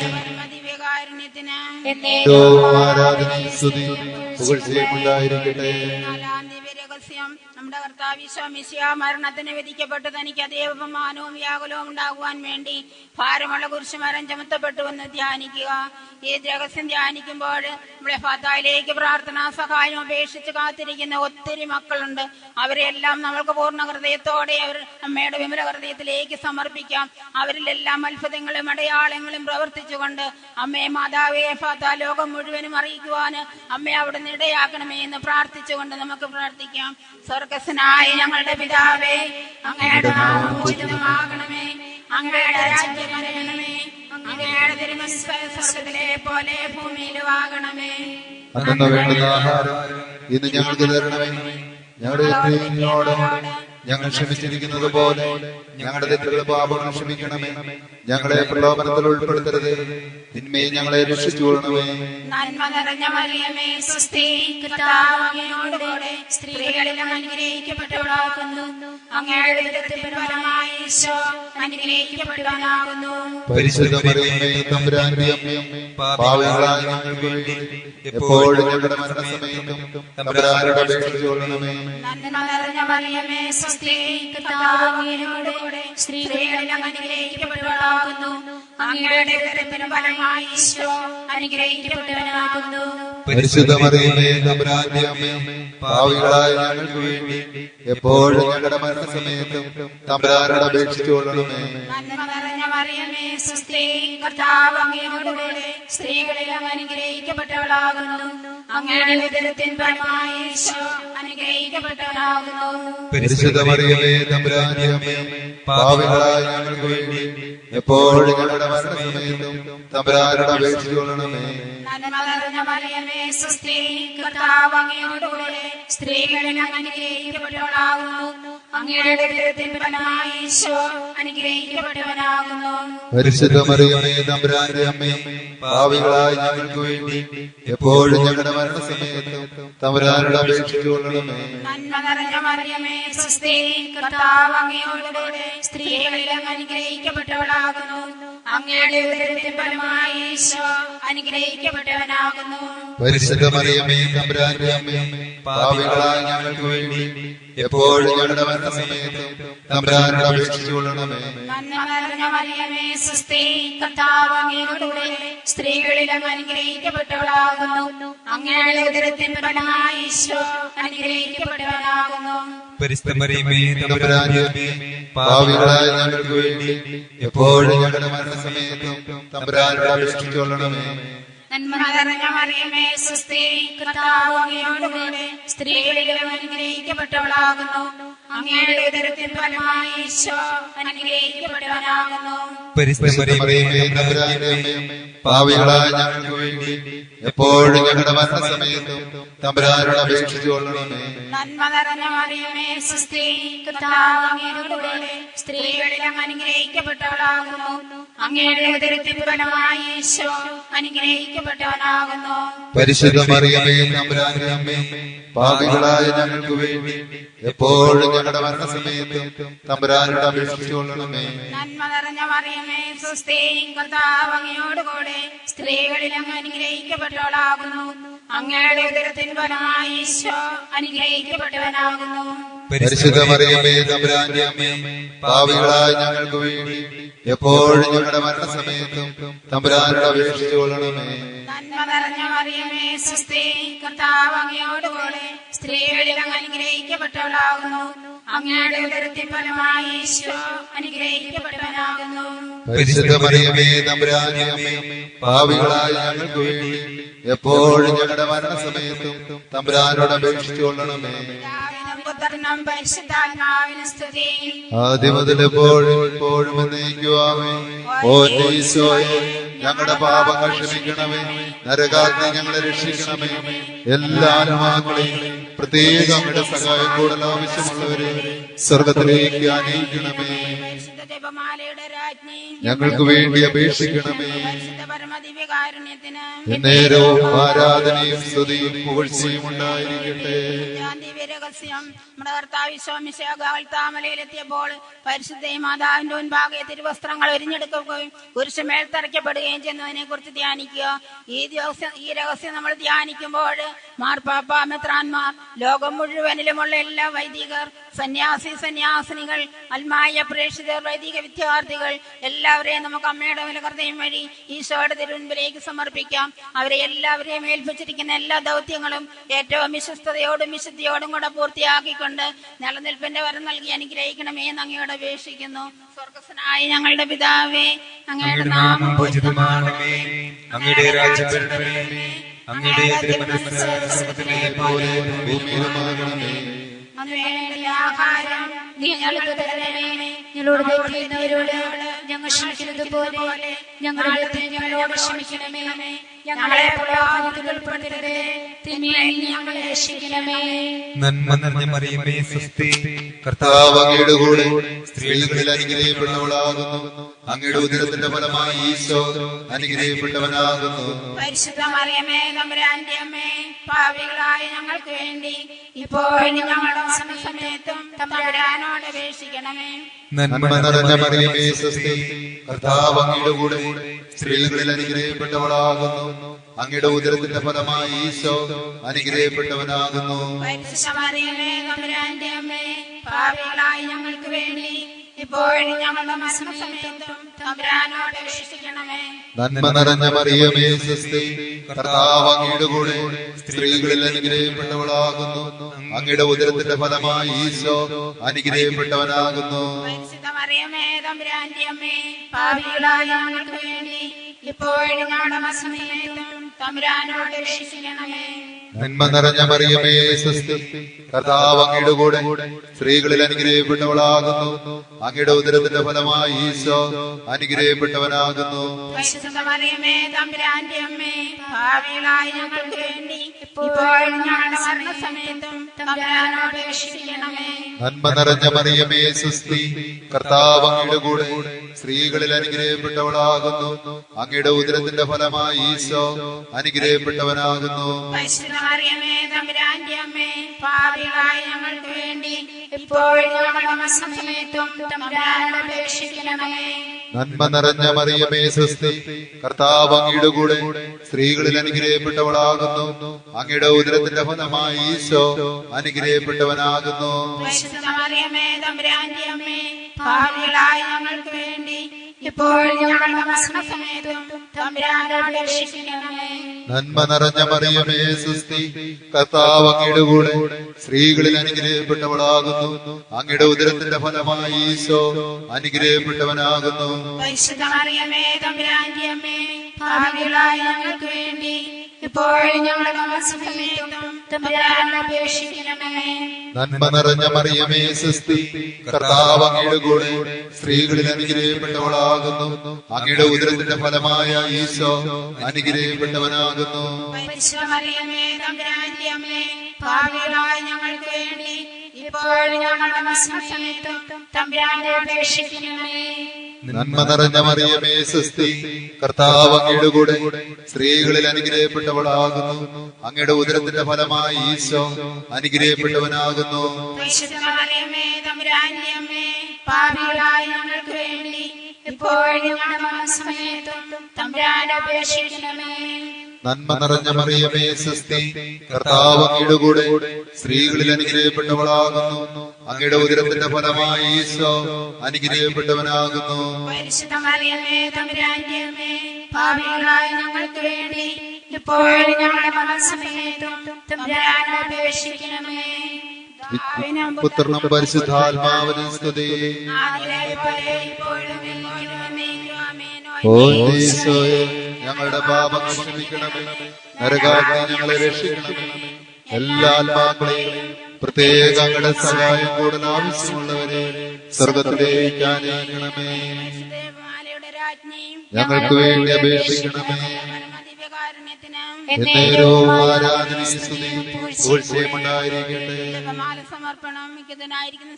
ആരാധനയും സ്തുതിയും പുകഴ്ചയും ഉണ്ടായിരിക്കട്ടെ. നാലാം ദിവ്യരഹസ്യം. നമ്മുടെ കർത്താവ് ഈശോ മിശിഹാ മരണത്തിന് വിധിക്കപ്പെട്ടു തനിക്ക് അതേപമാനവും വ്യാകുലവും ഉണ്ടാകുവാൻ വേണ്ടി ഭാരമുള്ള കുരിശുമരം ചുമത്തപ്പെട്ടുവെന്ന് ധ്യാനിക്കുക. ഈ രഹസ്യം ധ്യാനിക്കുമ്പോൾ നമ്മുടെ ഫാത്തായിലേക്ക് പ്രാർത്ഥനാ സഹായം അപേക്ഷിച്ച് കാത്തിരിക്കുന്ന ഒത്തിരി മക്കളുണ്ട്. അവരെല്ലാം നമ്മൾക്ക് പൂർണ്ണ ഹൃദയത്തോടെ അവർ അമ്മയുടെ വിമല ഹൃദയത്തിലേക്ക് സമർപ്പിക്കാം. അവരിലെല്ലാം അത്ഭുതങ്ങളും അടയാളങ്ങളും പ്രവർത്തിച്ചുകൊണ്ട് അമ്മയെ മാതാവേ ഫാത്താ ലോകം മുഴുവനും അറിയിക്കുവാൻ അമ്മയെ അവിടുന്ന് ഇടയാക്കണമേ എന്ന് പ്രാർത്ഥിച്ചുകൊണ്ട് നമുക്ക് പ്രാർത്ഥിക്കാം. സ്വർഗസ്വനായ ഞങ്ങളുടെ പിതാവേ, അങ്ങയുടെ നാമം പൂജിതമാകണമേ, അങ്ങയുടെ രാജ്യം വരണമേ, അങ്ങയുടെ തിരുമനസ്സ് സ്വർഗത്തിലെ പോലെ ഭൂമിയിലും ആകണമേ. അന്നു വേണ്ടുന്ന ആഹാരം ഇന്ന് ഞങ്ങൾക്ക് തരണമേ. ഞങ്ങളുടെ തെറ്റിനോട് ഞങ്ങൾ ക്ഷമിച്ചിരിക്കുന്നത് പോലെ ഞങ്ങളുടെ തെറ്റുകൾ പാപങ്ങൾ ക്ഷമിക്കണമേ. ഞങ്ങളെ പ്രലോഭനത്തിൽ ഉൾപ്പെടുത്തരുത്, തിന്മയെ ഞങ്ങളെ രക്ഷിച്ചുകൊള്ളണമേ. നന്മ നിറഞ്ഞ മറിയമേ സ്വസ്തി, കർത്താവ് അങ്ങയോടുകൂടെ സ്ത്രീകളിൽ അനുഗ്രഹിക്കപ്പെട്ടവളാകുന്നു. അങ്ങയുടെ ഉദരത്തിൻ ഫലമായി ഈശോ അനുഗ്രഹിക്കപ്പെട്ടവനാകുന്നു. പരിശുദ്ധ മറിയമേ, തമ്പുരാന്റെ അമ്മേ, പാപികളായ ഞങ്ങൾക്ക് വേണ്ടി എപ്പോഴും ഞങ്ങളുടെ മരണസമയത്തും തമ്പുരാനോട് അപേക്ഷിച്ചുകൊള്ളണമേ. നന്മ നിറഞ്ഞ മറിയമേ സ്വസ്തി, കർത്താവ് അങ്ങയോടുകൂടെ സ്ത്രീകളിൽ അനുഗ്രഹിക്കപ്പെട്ടവളാകുന്നു. അങ്ങയുടെ ഉദരത്തിൻ ഫലമായി ഈശോ അനുഗ്രഹിക്കപ്പെട്ടവനാകുന്നു. പരിശുദ്ധ മറിയമേ, തമ്പുരാന്റെ അമ്മേ, പാപികളായ ഞങ്ങൾക്ക് വേണ്ടി എപ്പോഴും ഞങ്ങളുടെ മരണസമയത്തും തമ്പുരാനോട് അപേക്ഷിച്ചുകൊള്ളണമേ. നന്മ നിറഞ്ഞ മറിയമേ സ്വസ്തി, കർത്താവ് അങ്ങയോടുകൂടെ സ്ത്രീകളിൽ അനുഗ്രഹിക്കപ്പെട്ടവളാകുന്നു. അങ്ങയുടെ ഉദരത്തിൻ ഫലമായി ഈശോ അനുഗ്രഹിക്കപ്പെട്ടവനാകുന്നു. പരിശുദ്ധ മറിയമേ, തമ്പുരാന്റെ അമ്മേ, പാപികളായ ഞങ്ങൾക്ക് വേണ്ടി എപ്പോഴും ഞങ്ങളുടെ മരണസമയത്തും തമ്പുരാനോട് അപേക്ഷിച്ചുകൊള്ളണമേ. നന്മ നിറഞ്ഞ മറിയമേ സ്വസ്തി, കർത്താവ് അങ്ങയോടുകൂടെ സ്ത്രീകളിൽ അനുഗ്രഹിക്കപ്പെട്ടവളാകുന്നു. അങ്ങയുടെ ഉദരത്തിൻ ഫലമായി ഈശോ അനുഗ്രഹിക്കപ്പെട്ടവനാകുന്നു. പരിശുദ്ധ മറിയമേ, തമ്പുരാന്റെ അമ്മേ, പാപികളായ ഞങ്ങൾക്ക് വേണ്ടി എപ്പോഴും ഞങ്ങളുടെ മരണസമയത്തും തമ്പുരാനോട് അപേക്ഷിച്ചുകൊള്ളണമേ. നന്മ നിറഞ്ഞ മറിയമേ സ്വസ്തി, കർത്താവ് അങ്ങയോടുകൂടെ സ്ത്രീകളിൽ അനുഗ്രഹിക്കപ്പെട്ടവളാകുന്നു. അങ്ങയുടെ ഉദരത്തിൻ ഫലമായി ഈശോ അനുഗ്രഹിക്കപ്പെട്ടവനാകുന്നു. പരിശുദ്ധ മറിയമേ, തമ്പുരാന്റെ അമ്മേ, പാപികളായ ഞങ്ങൾക്ക് വേണ്ടി എപ്പോഴും ഞങ്ങളുടെ മരണസമയത്തും തമ്പുരാനോട് അപേക്ഷിച്ചുകൊള്ളണമേ. നന്മ നിറഞ്ഞ മറിയമേ സ്വസ്തി, കർത്താവ് അങ്ങയോടുകൂടെ സ്ത്രീകളിൽ അനുഗ്രഹിക്കപ്പെട്ടവളാകുന്നു. അങ്ങയുടെ ഉദരത്തിൻ ഫലമായി ഈശോ അനുഗ്രഹിക്കപ്പെട്ടവനാകുന്നു. പരിശുദ്ധ മറിയമേ തമ്പുരാന്റെ അമ്മേ, പാപികളായ ഞങ്ങൾക്ക് വേണ്ടി എപ്പോഴും ഞങ്ങളുടെ മരണസമയത്തും തമ്പുരാനോട് അപേക്ഷിച്ചുകൊള്ളണമേ. നന്മ നിറഞ്ഞ മറിയമേ സ്വസ്തി, കർത്താവ് അങ്ങയോടുകൂടെ സ്ത്രീകളിൽ അനുഗ്രഹിക്കപ്പെട്ടവളാകുന്നു. അങ്ങയുടെ ഉദരത്തിൻ ഫലമായി ഈശോ അനുഗ്രഹിക്കപ്പെട്ടവനാകുന്നു. പരിശുദ്ധ മറിയമേ, തമ്പുരാന്റെ അമ്മേ, പാപികളായ ഞങ്ങൾക്ക് വേണ്ടി എപ്പോഴും ഞങ്ങളുടെ മരണസമയത്തും തമ്പുരാനോട് അപേക്ഷിച്ചുകൊള്ളണമേ. നന്മ നിറഞ്ഞ മറിയമേ സ്വസ്തി, കർത്താവ് അങ്ങയോടുകൂടെ സ്ത്രീകളിൽ അനുഗ്രഹിക്കപ്പെട്ടവളാകുന്നു. അങ്ങയുടെ ഉദരത്തിൻ ഫലമായി ഈശോ അനുഗ്രഹിക്കപ്പെട്ടവനാകുന്നു. പരിശുദ്ധ മറിയമേ, തമ്പുരാന്റെ അമ്മേ, പാപികളായ ഞങ്ങൾക്ക് വേണ്ടി എപ്പോഴും ഞങ്ങളുടെ മരണസമയത്തും തമ്പുരാനോട് അപേക്ഷിച്ചുകൊള്ളണമേ. നന്മ നിറഞ്ഞ മറിയമേ സ്വസ്തി, കർത്താവ് അങ്ങയോടുകൂടെ സ്ത്രീകളിൽ അനുഗ്രഹിക്കപ്പെട്ടവളാകുന്നു. അങ്ങയുടെ ഉദരത്തിൻ ഫലമായി ഈശോ അനുഗ്രഹിക്കപ്പെട്ടവനാകുന്നു. പരിശുദ്ധ മറിയമേ, തമ്പുരാന്റെ അമ്മേ, പാപികളായ ഞങ്ങൾക്ക് വേണ്ടി എപ്പോഴും ഞങ്ങളുടെ മരണസമയത്തും തമ്പുരാനോട് അപേക്ഷിച്ചുകൊള്ളണമേ. നന്മ നിറഞ്ഞ മറിയമേ സ്വസ്തി, കർത്താവ് അങ്ങയോടുകൂടെ സ്ത്രീകളിൽ അങ്ങ് അനുഗ്രഹിക്കപ്പെട്ടവളാകുന്നു. അങ്ങയുടെ ഉദരത്തിൻ ഫലമായി ഈശോ അനുഗ്രഹിക്കപ്പെട്ടവനാകുന്നു. പരിശുദ്ധ മറിയമേ തമ്പുരാന്റെ അമ്മേ, പാപികളായ ഞങ്ങൾക്ക് വേണ്ടി എപ്പോഴും ഞങ്ങളുടെ മരണസമയത്തും തമ്പുരാനോട് അപേക്ഷിച്ചുകൊള്ളണമേ. പുത്രനും പരിശുദ്ധാത്മാവിനും സ്തുതി. ആദ്യം മുതൽ എപ്പോഴും ഇപ്പോഴും എന്നേക്കുമാമേ. ഓ ഈശോയെ, ഞങ്ങളുടെ പാപങ്ങൾ ക്ഷമിക്കണമേ, നരകാഗ്നി ഞങ്ങളെ രക്ഷിക്കണമേ. എല്ലാ ആത്മാക്കളെയും പ്രത്യേകം അങ്ങയുടെ സഹായം കൂടുതൽ ആവശ്യമുള്ളവരെ സ്വർഗത്തിലേക്ക് ആനയിക്കണമേ. ഞങ്ങൾക്ക് വേണ്ടി അപേക്ഷിക്കണമേ. എന്നേരവും ആരാധനയും സ്തുതിയും പുകഴ്ചയും ഉണ്ടായിരിക്കട്ടെ. നമ്മുടെ കർത്താവിശ്വാമിശാമലയിലെത്തിയപ്പോൾ പരിശുദ്ധ മാതാവിന്റെ മുൻപാകെ തിരുവസ്ത്രങ്ങൾ എരിഞ്ഞെടുക്കുകയും കുരിശുമേൽ തറയ്ക്കപ്പെടുകയും ചെയ്യുന്നതിനെ കുറിച്ച് ധ്യാനിക്കുക. ഈ രഹസ്യം നമ്മൾ ധ്യാനിക്കുമ്പോൾ മാർപ്പാപ്പ, മെത്രാന്മാർ, ലോകം മുഴുവനിലുമുള്ള എല്ലാ വൈദികർ, സന്യാസിനികൾ, ആത്മായ പ്രേക്ഷിതർ, വൈദിക വിദ്യാർത്ഥികൾ എല്ലാവരെയും നമുക്ക് അമ്മയുടെ ഹൃദയം വഴി ഈശോയുടെ തിരുമുൻപിലേക്ക് സമർപ്പിക്കാം. അവരെ എല്ലാവരെയും ഏൽപ്പിച്ചിരിക്കുന്ന എല്ലാ ദൗത്യങ്ങളും ഏറ്റവും വിശ്വസ്തയോടും വിശുദ്ധിയോടും കൂടെ പൂർത്തിയാക്കിക്കൊണ്ട് നിലനിൽപ്പിന്റെ വരം നൽകി അനുഗ്രഹിക്കണമേ എന്ന് അങ്ങയോട് അപേക്ഷിക്കുന്നു. സ്വർഗസ്ഥനായ ഞങ്ങളുടെ പിതാവേ, അങ്ങയുടെ നാമം പൂജിതമാകണമേ, അങ്ങയുടെ രാജ്യം വരണമേ, അങ്ങയുടെ തിരുമനസ്സ് സ്വർഗ്ഗത്തിലെ പോലെ ഭൂമിയിലുമാകണമേ. ആഹാരം നീ ഞങ്ങൾക്ക് തരണമേ. ഞങ്ങളോട് തെറ്റ് ചെയ്യുന്നവരോട് ഞങ്ങൾ ക്ഷമിക്കുന്നത് പോലെ ഞങ്ങളുടെ തെറ്റ് ഞങ്ങളോട് ക്ഷമിക്കണമേ. ഞങ്ങളെ പ്രലോഭനത്തിൽ ഉൾപ്പെടുത്തരുതേ, തിന്മയിൽ നിന്ന് ഞങ്ങളെ രക്ഷിക്കണമേ. നന്മ നിറഞ്ഞ മറിയമേ സ്വസ്തി, കർത്താവ് അങ്ങയുടെ കൂടെ സ്ത്രീകളിൽ അനുഗ്രഹിക്കപ്പെട്ടവളാകുന്നു. അങ്ങയുടെ ഉദരത്തിന്റെ ഫലമായി ഈശോ അനുഗ്രഹിക്കപ്പെട്ടവനാകുന്നു. പരിശുദ്ധ മറിയമേ തമ്പുരാന്റെ അമ്മേ, പാപികളായ ഞങ്ങൾക്ക് വേണ്ടി ഇപ്പോഴും ഞങ്ങളുടെ മരണസമയത്തും തമ്പുരാനോട് അപേക്ഷിക്കണമേ. നന്മ നിറഞ്ഞ മറിയമേ സ്വസ്തി, കർത്താവ് അങ്ങയുടെ കൂടെ സ്ത്രീകളിൽ അനുഗ്രഹിക്കപ്പെട്ടവളാകുന്നു. അങ്ങയുടെ ഉദരത്തിന്റെ ഫലമായി ഈശോ അനുഗ്രഹിക്കപ്പെട്ടവനാകുന്നു. പരിശുദ്ധ മറിയമേ തമ്പുരാന്റെ അമ്മേ, പാപികളായ ഞങ്ങൾക്ക് വേണ്ടി ഇപ്പോഴും ഞങ്ങളുടെ മരണസമയത്തും തമ്പുരാനോട് അപേക്ഷിക്കണമേ. നന്മ നിറഞ്ഞ മറിയമേ സ്വസ്തി, കർത്താവ് അങ്ങയുടെ കൂടെ സ്ത്രീകളിൽ അനുഗ്രഹിക്കപ്പെട്ടവളാകുന്നു. അങ്ങയുടെ ഉദരത്തിന്റെ ഫലമായി ഈശോ അനുഗ്രഹിക്കപ്പെട്ടവനാകുന്നു. പരിശുദ്ധ മറിയമേ തമ്പുരാന്റെ അമ്മേ, പാപികളായ ഞങ്ങൾക്ക് വേണ്ടി ഇപ്പോഴും ഞങ്ങളുടെ മരണസമയത്തും തമ്പുരാനോട് അപേക്ഷിക്കണമേ. നന്മ നിറഞ്ഞ മറിയമേ സ്വസ്തി, കർത്താവ് അങ്ങയുടെ കൂടെ സ്ത്രീകളിൽ അനുഗ്രഹിക്കപ്പെട്ടവളാകുന്നു. അങ്ങയുടെ ഉദരത്തിന്റെ ഫലമായി ഈശോ അനുഗ്രഹിക്കപ്പെട്ടവനാകുന്നു. പരിശുദ്ധ മറിയമേ തമ്പുരാന്റെ അമ്മേ, പാപികളായ ഞങ്ങൾക്ക് വേണ്ടി ഇപ്പോഴും ഞങ്ങളുടെ മരണസമയത്തും തമ്പുരാനോട് അപേക്ഷിക്കണമേ. നന്മ നിറഞ്ഞ മറിയമേ സ്വസ്തി, കർത്താവ് അങ്ങയുടെ കൂടെ സ്ത്രീകളിൽ അനുഗ്രഹിക്കപ്പെട്ടവളാകുന്നു. അങ്ങയുടെ ഉദരത്തിന്റെ ഫലമായി ഈശോ അനുഗ്രഹിക്കപ്പെട്ടവനാകുന്നു. പരിശുദ്ധ മറിയമേ തമ്പുരാന്റെ അമ്മേ, പാപികളായ ഞങ്ങൾക്ക് വേണ്ടി ഇപ്പോഴും ഞങ്ങളുടെ മരണസമയത്തും തമ്പുരാനോട് അപേക്ഷിക്കണമേ. നന്മ നിറഞ്ഞ മറിയമേ സ്വസ്തി, കർത്താവ് അങ്ങയുടെ കൂടെ സ്ത്രീകളിൽ അനുഗ്രഹിക്കപ്പെട്ടവളാകുന്നു. അങ്ങയുടെ ഉദരത്തിന്റെ ഫലമായി ഈശോ അനുഗ്രഹിക്കപ്പെട്ടവനാകുന്നു. പരിശുദ്ധ മറിയമേ തമ്പുരാന്റെ അമ്മേ, പാപികളായ ഞങ്ങൾക്ക് വേണ്ടി ഇപ്പോഴും ഞങ്ങളുടെ മരണസമയത്തും തമ്പുരാനോട് അപേക്ഷിക്കണമേ. നന്മ നിറഞ്ഞ മറിയമേ സ്വസ്തി, കർത്താവ് അങ്ങയുടെ കൂടെ സ്ത്രീകളിൽ അനുഗ്രഹിക്കപ്പെട്ടവളാകുന്നു. അങ്ങയുടെ ഉദരത്തിന്റെ ഫലമായി ഈശോ അനുഗ്രഹിക്കപ്പെട്ടവനാകുന്നു. പരിശുദ്ധ മറിയമേ തമ്പുരാന്റെ അമ്മേ, പാപികളായ ഞങ്ങൾക്ക് വേണ്ടി ഇപ്പോഴും ഞങ്ങളുടെ മരണസമയത്തും തമ്പുരാനോട് അപേക്ഷിക്കണമേ. നന്മ നിറഞ്ഞ മറിയമേ സ്വസ്തി, കർത്താവ് അങ്ങയുടെ കൂടെ സ്ത്രീകളിൽ അനുഗ്രഹിക്കപ്പെട്ടവളാകുന്നു. അങ്ങയുടെ ഉദരത്തിന്റെ ഫലമായ ഈശോ അനുഗ്രഹിക്കപ്പെട്ടവനാകുന്നു. പരിശുദ്ധ മറിയമേ തമ്പുരാന്റെ അമ്മേ, പാപികളായ ഞങ്ങൾക്ക് വേണ്ടി ഇപ്പോഴും ഞങ്ങളുടെ മരണസമയത്തും തമ്പുരാനോട് അപേക്ഷിക്കണമേ. നന്മ നിറഞ്ഞ മറിയമേ സ്വസ്തി, കർത്താവ് അങ്ങയുടെ കൂടെ സ്ത്രീകളിൽ അനുഗ്രഹിക്കപ്പെട്ടവളാകുന്നു. അങ്ങയുടെ ഉദരത്തിന്റെ ഫലമായി ഈശോ അനുഗ്രഹിക്കപ്പെട്ടവനാകുന്നു. പരിശുദ്ധ മറിയമേ തമ്പുരാന്റെ അമ്മേ, പാപികളായ ഞങ്ങൾക്ക് വേണ്ടി ഇപ്പോഴും ഞങ്ങളുടെ മരണസമയത്തും തമ്പുരാനോട് അപേക്ഷിക്കണമേ. നന്മ നിറഞ്ഞ മറിയമേ സ്വസ്തി, കർത്താവ് അങ്ങയുടെ കൂടെ സ്ത്രീകളിൽ അനുഗ്രഹിക്കപ്പെട്ടവളാകുന്നു. അങ്ങയുടെ ഉദരത്തിന്റെ ഫലമായി ഈശോ അനുഗ്രഹിക്കപ്പെട്ടവനാകുന്നു. പരിശുദ്ധ മറിയമേ തമ്പുരാന്റെ അമ്മേ, പാപികളായ ഞങ്ങൾക്ക് വേണ്ടി ഇപ്പോഴും ഞങ്ങളുടെ മരണസമയത്തും തമ്പുരാനോട് അപേക്ഷിക്കണമേ. പുത്രനും പരിശുദ്ധാത്മാവിനും സ്തുതി. ഓ ഈശോയെ, ഞങ്ങളുടെ പാപങ്ങൾ ക്ഷമിക്കണമേ, നരകാഗ്നി ഞങ്ങളെ രക്ഷിക്കണമേ, എല്ലാ ആത്മാക്കളെയും പ്രത്യേക അങ്ങയുടെ സഹായം കൂടുതൽ ആവശ്യമുള്ളവരെ സ്വർഗത്തിലേക്ക് ആനയിക്കണമേ. ഞങ്ങൾക്ക് വേണ്ടി അപേക്ഷിക്കണമേ. എന്നേരവും ആരാധനയും സ്തുതിയും പുകഴ്ചയും ഉണ്ടായിരിക്കട്ടെ. സമർപ്പണം മിക്കതിനായിരിക്കുന്ന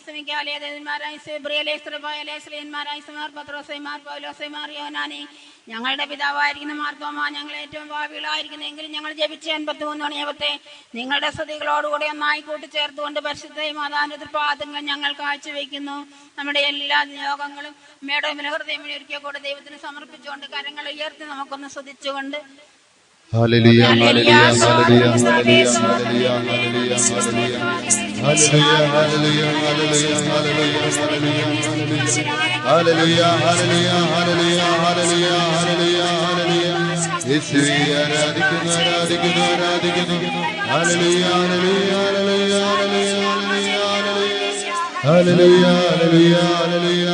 ഞങ്ങളുടെ പിതാവായിരിക്കുന്ന മാർത്തോമാ, ഞങ്ങൾ ഏറ്റവും ഭാവികളായിരിക്കുന്നെങ്കിലും ഞങ്ങൾ ജപിച്ച 83 നിയമത്തെ നിങ്ങളുടെ സ്തുതികളോടുകൂടി ഒന്നായി കൂട്ടിച്ചേർത്തുകൊണ്ട് പരിശുദ്ധ മാതാവിന്റെ പാദങ്ങൾ ഞങ്ങൾ കാഴ്ചവെക്കുന്നു. നമ്മുടെ എല്ലാ നിയോഗങ്ങളും അമ്മയുടെ ഹൃദയം ഒരുക്കിയ കൂടെ ദൈവത്തിന് സമർപ്പിച്ചുകൊണ്ട് കരങ്ങൾ ഉയർത്തി നമുക്കൊന്ന് സ്തുതിച്ചുകൊണ്ട് ഹല്ലേലൂയ ഹല്ലേലൂയ ഹല്ലേലൂയ ഹല്ലേലൂയ ഹല്ലേലൂയ ഹല്ലേലൂയ ഹല്ലേലൂയ ഹല്ലേലൂയ ഹല്ലേലൂയ ഹല്ലേലൂയ ഹല്ലേലൂയ ഹല്ലേലൂയ യേശുവേ ആരാധിക്കുന്നു ആരാധിക്കുന്നു ആരാധിക്കുന്നു. ഹല്ലേലൂയ ഹല്ലേലൂയ ഹല്ലേലൂയ ഹല്ലേലൂയ ഹല്ലേലൂയ ഹല്ലേലൂയ ഹല്ലേലൂയ ഹല്ലേലൂയ